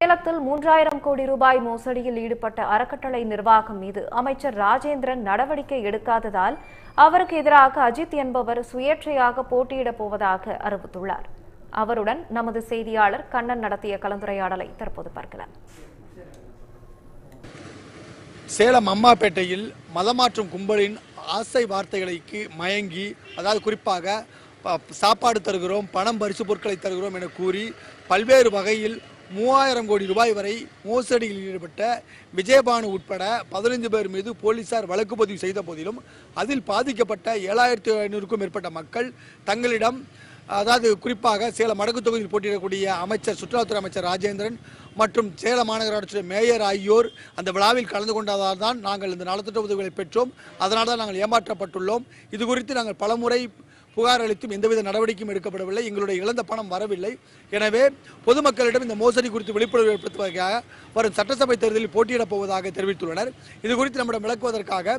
சேலத்தில் 3000 கோடி ரூபாய் மோசடியில் ஈடுபட்ட அறக்கட்டளை நிர்வாகம் மீது அமைச்சர் ராஜேந்திரன் நடவடிக்கை எடுக்காததால் அவருக்கு எதிராக அஜித் என்பவர் சுயேட்சையாக போட்டியிடப் போவதாக அறிவித்துள்ளார். அவருடன் நமது செய்தியாளர் கண்ணன் நடத்திய கலந்துரையாடலை தற்போது பார்க்கலாம். சேலம் அம்மாப்பேட்டையில் மதமாற்றும் கும்பலின் ஆசை வார்த்தைகளுக்கு மயங்கி, அதாவது குறிப்பாக சாப்பாடு தருகிறோம், பணம் பரிசு பொருட்களை தருகிறோம் என கூறி பல்வேறு வகையில் 3000 கோடி ரூபாய் வரை மோசடியில் ஈடுபட்ட விஜயபானு உட்பட 15 பேர் மீது போலீசார் வழக்கு பதிவு செய்த போதிலும் அதில் பாதிக்கப்பட்ட 7500க்கும் மேற்பட்ட மக்கள் தங்களிடம், அதாவது குறிப்பாக சேலம் வடக்கு தொகுதியில் போட்டியிடக்கூடிய அமைச்சர், சுற்றுலாத்துறை அமைச்சர் ராஜேந்திரன் மற்றும் சேலம் மாநகராட்சி மேயர் ஆகியோர் அந்த விழாவில் கலந்து கொண்டதால் தான் நாங்கள் இந்த நலத்திட்ட உதவிகளை பெற்றோம், அதனால் தான் நாங்கள் ஏமாற்றப்பட்டுள்ளோம், இது குறித்து நாங்கள் பலமுறை புகார் அளித்தும் எந்தவித நடவடிக்கையும் எடுக்கப்படவில்லை, எங்களுடைய இழந்த பணம் வரவில்லை, எனவே பொதுமக்களிடம் இந்த மோசடி குறித்து விழிப்புணர்வு ஏற்படுத்துவதற்காக வரும் சட்டசபை தேர்தலில் போட்டியிடப் போவதாக தெரிவித்துள்ளனர். இது குறித்து நம்மிடம் விளக்குவதற்காக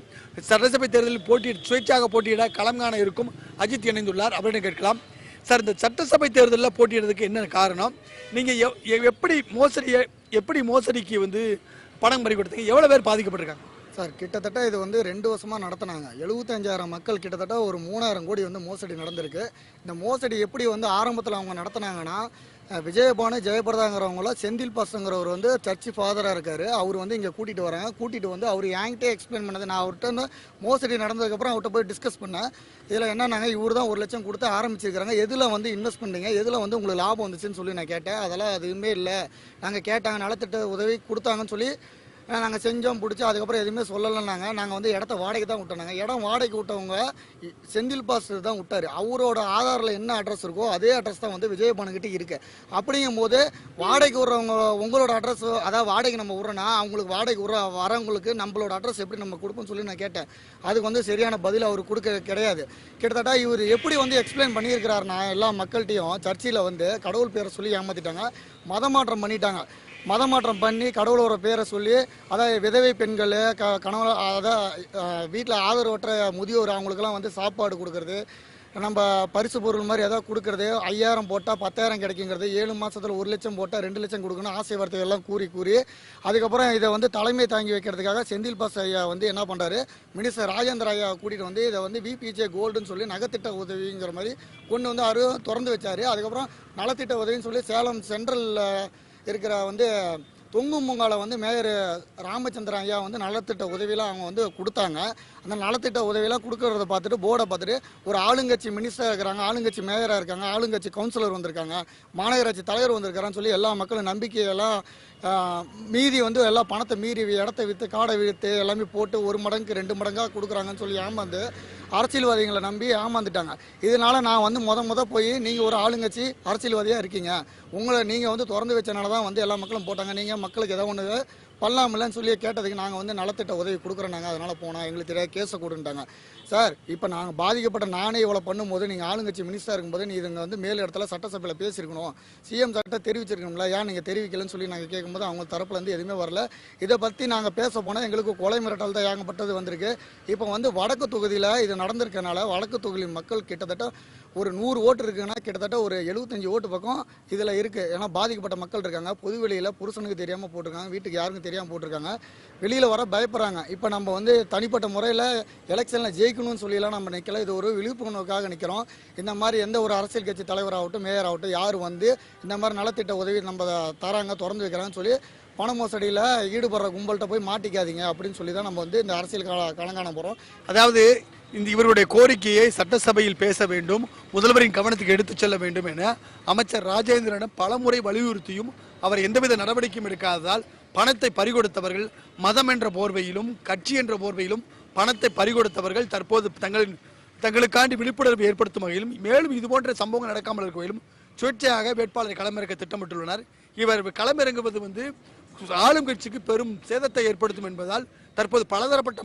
சட்டசபை தேர்தலில் சுயேட்சையாக போட்டியிட களம் காண இருக்கும் அஜித் இணைந்துள்ளார். அவரிடம் கேட்கலாம். சார், இந்த சட்டசபை தேர்தலில் போட்டியிடுறதுக்கு என்ன காரணம்? நீங்கள் எப்படி மோசடிக்கு பணம் பறி கொடுத்தீங்க? எவ்வளோ பேர் பாதிக்கப்பட்டிருக்காங்க? சார், கிட்டத்தட்ட இது 2 வருஷமாக நடத்தினாங்க. 75,000 மக்கள், கிட்டத்தட்ட ஒரு 3000 கோடி மோசடி நடந்திருக்கு. இந்த மோசடி எப்படி ஆரம்பத்தில் அவங்க நடத்தினாங்கன்னா, விஜயபானு ஜெயபிரதாங்கிறவங்கள செந்தில் பாஸ்ங்கிறவர் சர்ச்சு ஃபாதராக இருக்கார். அவர் இங்கே கூட்டிகிட்டு வராங்க. கூட்டிகிட்டு அவர் என்கிட்டே எக்ஸ்பிளைன் பண்ணது. நான் அவர்கிட்ட மோசடி நடந்ததுக்கப்புறம் அவர்கிட்ட போய் டிஸ்கஸ் பண்ணேன். இதில் என்னன்னாங்க, இவர் தான் 1 லட்சம் கொடுத்து ஆரம்பிச்சிருக்கிறாங்க, எதில் இன்வெஸ்ட் பண்ணீங்க, எதில் உங்களுக்கு லாபம் வந்துச்சுன்னு சொல்லி நான் கேட்டேன். அதெல்லாம் எதுவுமே இல்லை, நாங்கள் கேட்டாங்க, நலத்திட்ட உதவி கொடுத்தாங்கன்னு சொல்லி நாங்கள் செஞ்சோம், பிடிச்சி அதுக்கப்புறம் எதுவுமே சொல்லலைன்னாங்க. நாங்கள் இடத்த வாடகை தான் விட்டோனாங்க. இடம் வாடகைக்கு விட்டவங்க செந்தில் பாஸ் தான் விட்டார். அவரோட ஆதாரில் என்ன அட்ரஸ் இருக்கோ அதே அட்ரஸ் தான் விஜயபானுக்கிட்ட இருக்கு. அப்படிங்கும் போது வாடகைக்கு விட்றவங்க உங்களோட அட்ரஸ், அதாவது வாடகை நம்ம விட்றோன்னா அவங்களுக்கு வாடகைக்கு வரவங்களுக்கு நம்மளோட அட்ரஸ் எப்படி நம்ம கொடுப்போம்னு சொல்லி நான் கேட்டேன். அதுக்கு சரியான பதில் அவர் கொடுக்க கிடையாது. கிட்டத்தட்ட இவர் எப்படி எக்ஸ்பிளைன் பண்ணியிருக்கிறாருன்னா, எல்லா மக்கள்கிட்டையும் சர்ச்சில் கடவுள் பேரை சொல்லி ஏமாற்றிட்டாங்க, மதமாற்றம் பண்ணிட்டாங்க. மதமாற்றம் பண்ணி கடவுளோட பேரை சொல்லி, அதாவது விதவை பெண்கள், கணவன், அதாவது வீட்டில் ஆதரவற்ற முதியோர், அவங்களுக்கெல்லாம் சாப்பாடு கொடுக்கறது, நம்ம பரிசு பொருள் மாதிரி ஏதாவது கொடுக்கறது, 5000 போட்டால் 10,000 கிடைக்குங்கிறது, 7 மாதத்தில் 1 லட்சம் போட்டால் 2 லட்சம் கொடுக்கணும், ஆசை வார்த்தைகள்லாம் கூறி அதுக்கப்புறம் இதை தலைமை தாங்கி வைக்கிறதுக்காக செந்தில் பாஸ் ஐயா என்ன பண்ணுறாரு, மினிஸ்டர் ராஜேந்திர ஐயா கூட்டிகிட்டு இதை விபிஜே கோல்டுன்னு சொல்லி நகத்திட்ட உதவிங்கிற மாதிரி கொண்டு அவரும் திறந்து வச்சார். அதுக்கப்புறம் நலத்திட்ட உதவின்னு சொல்லி சேலம் சென்ட்ரலில் இருக்கிற தொங்கும் பூங்கால மேயர் ராமச்சந்திரன் ஐயா நலத்திட்ட உதவியெல்லாம் அவங்க கொடுத்தாங்க. அந்த நலத்திட்ட உதவியெல்லாம் கொடுக்கறத பார்த்துட்டு, போர்டை பார்த்துட்டு, ஒரு ஆளுங்கட்சி மினிஸ்டராக இருக்கிறாங்க, ஆளுங்கட்சி மேயராக இருக்காங்க, ஆளுங்கட்சி கவுன்சிலர் வந்திருக்காங்க, மாநகராட்சி தலைவர் வந்திருக்காரான்னு சொல்லி எல்லா மக்களும் நம்பிக்கையெல்லாம் மீதி எல்லாம் பணத்தை மீறி இடத்த விற்று காடை விற்று எல்லாமே போட்டு 1 மடங்கு 2 மடங்காக கொடுக்குறாங்கன்னு சொல்லி ஏமாந்து அரசியல்வாதிகளை நம்பி ஏமாந்துட்டாங்க. இதனால் நான் முத போய், நீங்கள் ஒரு ஆளுங்கட்சி அரசியல்வாதியாக இருக்கீங்க, உங்களை நீங்கள் திறந்து வச்சனால தான் எல்லா மக்களும் போட்டாங்க, நீங்கள் மக்களுக்கு ஏதோ ஒன்று பண்ணலாமில்லன்னு சொல்லி கேட்டதுக்கு நாங்கள் நலத்திட்ட உதவி கொடுக்குறோம், நாங்கள் அதனால் போனோம், எங்களுக்கு தெரியாது, கேஸை கொடுன்ட்டாங்க. சார், இப்போ நாங்கள் பாதிக்கப்பட்ட நானே இவ்வளோ பண்ணும்போது, நீங்கள் ஆளுங்கட்சி மினிஸ்டராக இருக்கும்போது நீ இதுங்க மேல் இடத்துல சட்டசபையில் பேசியிருக்கணும், சிஎம் சட்ட தெரிவிச்சிருக்கணும்ல, ஏன் நீங்கள் தெரிவிக்கலன்னு சொல்லி நாங்கள் கேட்கும்போது அவங்க தரப்புலேருந்து எதுவுமே வரல. இதை பற்றி நாங்கள் பேச போனால் எங்களுக்கு கொலை மிரட்டல் தான் ஏகப்பட்டது வந்திருக்கு. இப்போ வடக்கு தொகுதியில் இது நடந்திருக்கனால வடக்கு தொகுதி மக்கள் கிட்டத்தட்ட ஒரு 100 ஓட்டு இருக்குன்னா கிட்டத்தட்ட ஒரு 75 ஓட்டு பக்கம் இதில் இருக்குது. ஏன்னா பாதிக்கப்பட்ட மக்கள் இருக்காங்க, பொது வெளியில் புருஷனுக்கு தெரியாமல் போட்டிருக்காங்க, வீட்டுக்கு யாருக்கும் தெரியாமல் போட்டிருக்காங்க, வெளியில் வர பயப்படுறாங்க. இப்போ நம்ம தனிப்பட்ட முறையில் எலெக்ஷனில் ஜெயிக்கணும்னு சொல்லிலாம் நம்ம நிற்கல, இது ஒரு விழிப்புணர்வுக்காக நிற்கிறோம். இந்த மாதிரி எந்த ஒரு அரசியல் கட்சி தலைவராகட்டும், மேயர் ஆகட்டும், யார் இந்த மாதிரி நலத்திட்ட உதவி நம்ம தராங்க, திறந்து வைக்கிறாங்கன்னு சொல்லி பண மோசடியில் ஈடுபடுற கும்பல்கிட்ட போய் மாட்டிக்காதீங்க அப்படின்னு சொல்லி தான் நம்ம இந்த அரசியல் களங்காண போகிறோம். அதாவது இவருடைய கோரிக்கையை சட்டசபையில் பேச வேண்டும், முதல்வரின் கவனத்துக்கு எடுத்துச் செல்ல வேண்டும் என அமைச்சர் ராஜேந்திரனிடம் பலமுறை வலியுறுத்தியும் அவர் எந்தவித நடவடிக்கையும் எடுக்காததால் பணத்தை பறிகொடுத்தவர்கள், மதம் என்ற போர்வையிலும் கட்சி என்ற போர்வையிலும் பணத்தை பறிகொடுத்தவர்கள் தற்போது தங்களுக்காண்டி விழிப்புணர்வு ஏற்படுத்தும் வகையிலும், மேலும் இதுபோன்ற சம்பவங்கள் நடக்காமல் இருக்க வகையிலும் சுயேட்சையாக வேட்பாளரை களமிறக்க திட்டமிட்டுள்ளனர். இவர் களமிறங்குவது ஆளும் கட்சிக்கு பெரும் சேதத்தை ஏற்படுத்தும் என்பதால் தற்போது பலதரப்பட்ட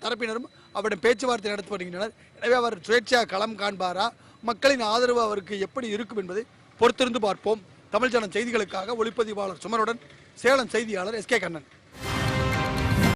தரப்பினரும் அவரிடம் பேச்சுவார்த்தை நடத்தி வருகின்றனர். எனவே அவர் சுயேட்சையாக களம் காண்பாரா, மக்களின் ஆதரவு அவருக்கு எப்படி இருக்கும் என்பதை பொறுத்திருந்து பார்ப்போம். தமிழ் ஜனம் செய்திகளுக்காக ஒளிப்பதிவாளர் சுமருடன் சேலம் செய்தியாளர் எஸ்கே கண்ணன்.